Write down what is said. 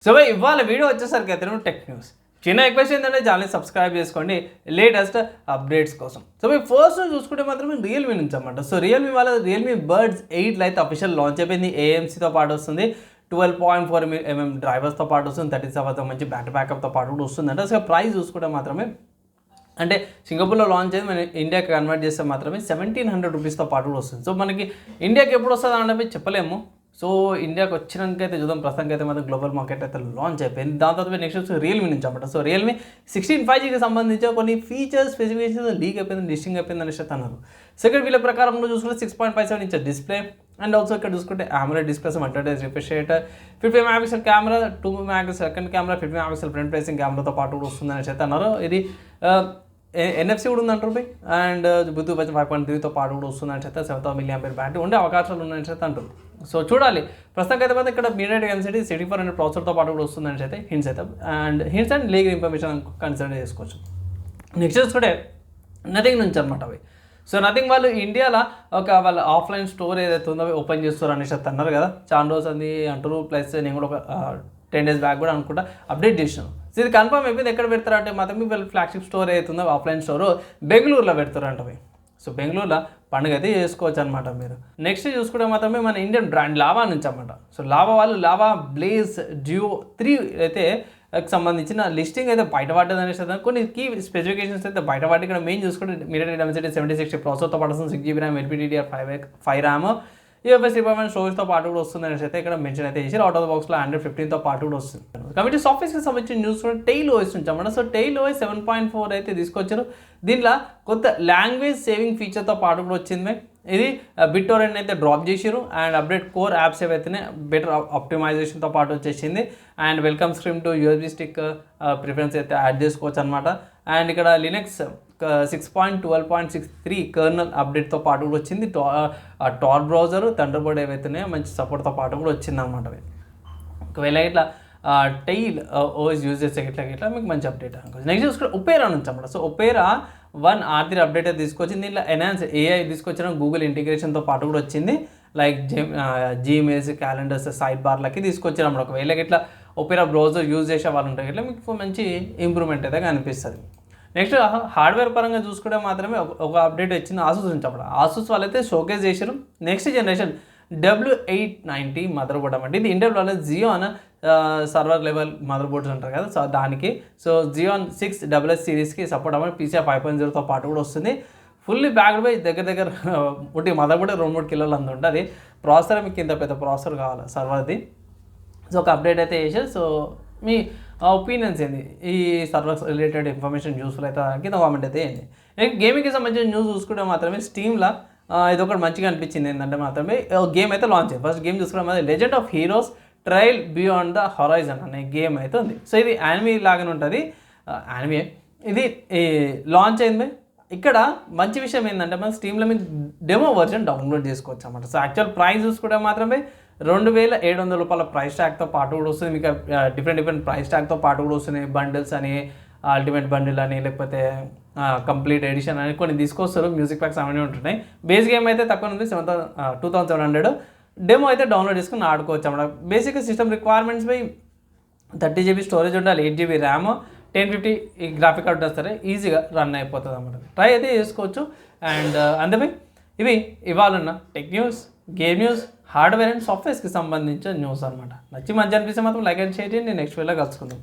So ఇవాళ video వచ్చేసరికి అయితే టెక్ న్యూస్ చిన్న రిక్వెస్ట్ ఏంటంటే ఛానల్ సబ్స్క్రైబ్ చేసుకోండి లేటెస్ట్ అప్డేట్స్ కోసం. సో మీరు ఫస్ట్ చూసుకుంటే మాత్రమే రియల్మీ నుంచి అన్నమాట. సో రియల్మీ బర్డ్స్ 8 అయితే అఫీషియల్ లాంచ్ అయిపోయింది. ఏఎంసీతో పాటు వస్తుంది, 12.4mm డ్రైవర్స్తో పాటు వస్తుంది, 37 మంచి బ్యాకప్తో పాటు కూడా వస్తుంది. అంటే అసలు ప్రైస్ చూసుకుంటే మాత్రమే అంటే సింగపూర్లో లాంచ్ అయింది, మన ఇండియాకి కన్వర్ట్ చేస్తే మాత్రమే 1700 రూపీస్తో పాటు కూడా వస్తుంది. సో మనకి ఇండియాకి ఎప్పుడు వస్తుంది అంటే చెప్పలేము. సో ఇండియాకి వచ్చినాకైతే చూద్దాం. ప్రస్తుతానికి అయితే మాత్రం గ్లోబల్ మార్కెట్ అయితే లాంచ్ అయిపోయింది. దాని తర్వాత నెక్స్ట్ వచ్చి రియల్మీ నుంచి అన్నమాట. సో రియల్మీ 16 5Gకి సంబంధించి కొన్ని ఫీచర్స్ స్పెసిఫికేషన్స్ లీక్ అయిపోయింది, లిస్టింగ్ అయిపోయింది అనేసి అన్నారు. సెకండ్ వీళ్ళ ప్రకారంలో చూసుకుంటే 6.57 ఇంచ్ డిస్ప్లే అండ్ ఆల్సో ఇక్కడ చూసుకుంటే AMOLED display, advertise refresh rate, 50 megapixel camera, 2 megapixel second camera, 50 megapixel front facing కెమెరాతో పాటు కూడా వస్తుంది అనేసి అయితే అన్నారు. ఇది NFC కూడా ఉందంటారు బై అండ్ బ్లూటూత్ 5.3తో పాటు కూడా వస్తుంది అని అయితే 7000 mAh బ్యాటరీ ఉండే అవకాశాలు ఉన్నాయని అయితే అంటారు. సో చూడాలి. ప్రస్తుతానికి అయితే మాత్రం ఇక్కడ MediaTek MCT 6400 ప్రాసెసర్తో పాటు కూడా వస్తుందని అయితే hints and legal information consider చేసుకోవచ్చు. నెక్స్ట్ చూసుకుంటే నథింగ్ నుంచి అనమాట అవి. సో నథింగ్ వాళ్ళు ఇండియాలో వాళ్ళ ఆఫ్లైన్ స్టోర్ ఏదైతే ఉందో ఓపెన్ చేస్తారు అనేసి అన్నారు కదా, చాలా రోజు అది అంటారు. ప్లస్ నేను కూడా ఒక 10 days బ్యాక్ కూడా అనుకుంటా అప్డేట్ చేసినాను. సో ఇది కన్ఫర్మ్ అయిపోయింది. ఎక్కడ పెడతారంటే మాత్రం వీళ్ళు ఫ్లాగ్షిప్ స్టోర్ అవుతుందో ఆఫ్లైన్ స్టోర్ బెంగళూరులో పెడతారంటవి. సో బెంగళూరులో పండుగ అయితే చేసుకోవచ్చు అనమాట మీరు. నెక్స్ట్ చూసుకుంటే మాత్రమే మన ఇండియన్ బ్రాండ్ లావా నుంచి అన్నమాట. సో లావా వాళ్ళు లావా బ్లేజ్ డ్యూ 3 అయితే సంబంధించిన లిస్టింగ్ అయితే బయటపడ్డది అనేసి కొన్ని కీ స్పెసిఫికేషన్స్ అయితే బయటపడి ఇక్కడ మెయిన్ చూసుకుంటే MediaTek MCT 7060 ప్రాసెసర్తో పాటు 6GB RAM, LPDDR5 RAM, UFS 3.1 స్టోరేజ్తో పాటు కూడా వస్తుంది అనేసి అయితే ఇక్కడ మెన్షన్ అయితే చేసి అవుట్ ఆఫ్ ద బాక్స్లో Android 15తో పాటు కూడా వస్తుంది. కాబట్టి సాఫ్ట్వేర్స్కి సంబంధించిన న్యూస్ కూడా టెయిల్ OS నుంచి అన్నమాట. సో టెయిల్ OS 7.4 అయితే తీసుకొచ్చారు. దీంట్లో కొత్త లాంగ్వేజ్ సేవింగ్ ఫీచర్తో పాటు కూడా వచ్చింది. ఇది BitTorrent అయితే డ్రాప్ చేసారు అండ్ అప్డేట్ కోర్ యాప్స్ ఏవైతేనే బెటర్ ఆప్టిమైజేషన్తో పాటు వచ్చేసింది. And welcome screen to USB stick preference అయితే యాడ్ చేసుకోవచ్చు అనమాట. అండ్ ఇక్కడ లినక్స్ 6.12.63 కర్నల్ అప్డేట్తో పాటు కూడా వచ్చింది. టార్ బ్రౌజర్, థండర్బర్డ్ ఏవైతేనే మంచి సపోర్ట్తో పాటు కూడా వచ్చింది అనమాట. ఒకవేళ ఇట్లా టెయిల్ OS యూజ్ చేసే ఇట్లా మీకు మంచి అప్డేట్ అనుకోవచ్చు. నెక్స్ట్ చూసుకుంటే ఒపేరా నుంచి అన్నమాట. సో ఒపేరా 1 R3 అప్డేట్ అయితే తీసుకొచ్చింది. దీంట్లో ఎన్హాన్స్ AI తీసుకొచ్చిన గూగుల్ ఇంటిగ్రేషన్తో పాటు కూడా వచ్చింది. లైక్ జీమెయిల్స్, క్యాలెండర్స్, సైడ్ బార్లకి తీసుకొచ్చారు అన్నమాట. ఒకవేళ ఇట్లా ఒపేరా బ్రౌజర్ యూజ్ చేసే వాళ్ళు ఉంటాయి ఇట్లా మీకు మంచి ఇంప్రూవ్మెంట్ అయితే కనిపిస్తుంది. నెక్స్ట్ హార్డ్వేర్ పరంగా చూసుకుంటే మాత్రమే ఒక అప్డేట్ వచ్చింది ఆసూస్ నుంచి అప్పుడు. ఆసూస్ వాళ్ళైతే షోకేస్ చేశారు next generation W890 mother board అన్నమాట. ఇది ఇండియాలో Xeon server level motherboards ఉంటారు కదా, సో దానికి సో జియోన్ 6SS సిరీస్కి సపోర్ట్ అవ్వడం PCIe 5.0తో పాటు కూడా వస్తుంది. ఫుల్లీ బ్యాక్డ్ బై దగ్గర ఒకటి మదర్ బోర్డ్ 2-3 కిలోలు అంత ఉంటుంది. ప్రాసెసర్ మీకు ఇంత పెద్ద ప్రాసెసర్ కావాలి సర్వర్ది. సో ఒక అప్డేట్ అయితే చేశారు. సో మీ ఒపీనియన్స్ ఏంది ఈ సర్వర్స్ రిలేటెడ్ ఇన్ఫర్మేషన్ న్యూస్లో అయితే కింద కామెంట్ అయితే ఏంది. గేమింగ్కి సంబంధించిన న్యూస్ చూసుకుంటే మాత్రమే స్టీమ్లో ఇది ఒకటి మంచిగా అనిపించింది ఏంటంటే మాత్రమే గేమ్ అయితే లాంచ్ అయ్యింది. ఫస్ట్ గేమ్ చూసుకున్న మాత్రం legend of heroes trial beyond the horizon అనే గేమ్ అయితే ఉంది. సో ఇది యానిమీ లాగానే ఉంటుంది. యానిమే ఇది లాంచ్ అయింది. ఇక్కడ మంచి విషయం ఏంటంటే మన స్టీమ్లో మీకు డెమో వర్జన్ డౌన్లోడ్ చేసుకోవచ్చు అన్నమాట. సో యాక్చువల్ ప్రైస్ చూసుకుంటే మాత్రమే 2700 రూపాయల ప్రైస్ ట్యాగ్తో పాటు కూడా వస్తుంది. మీకు డిఫరెంట్ ప్రైస్ ట్యాగ్తో పాటు కూడా వస్తున్నాయి. బండిల్స్ అని, అల్టిమేట్ బండిల్ అని, లేకపోతే కంప్లీట్ ఎడిషన్ అని కొన్ని తీసుకొస్తారు. మ్యూజిక్ ప్యాక్స్ అవన్నీ ఉంటున్నాయి. బేస్ గేమ్ అయితే తక్కువ ఉంది, 2700. డెమో అయితే డౌన్లోడ్ చేసుకుని ఆడుకోవచ్చు అన్నమాట. బేసిక్గా సిస్టమ్ రిక్వైర్మెంట్స్ పై 30GB స్టోరేజ్ ఉండాలి, 8GB RAM, 1050 గ్రాఫిక్ కార్డ్ వస్తే ఈజీగా రన్ అయిపోతుంది అన్నమాట. ట్రై అయితే చేసుకోవచ్చు. అండ్ అందుకే ఇవి ఇవాళ tech news, game news, hardware and సాఫ్ట్వేర్స్కి సంబంధించిన న్యూస్ అనమాట. నచ్చి మంచి అనిపిస్తే మాత్రం లైక్ అండ్ షేర్ చేయండి. నెక్స్ట్ వీడియోలో కలుసుకుందాం.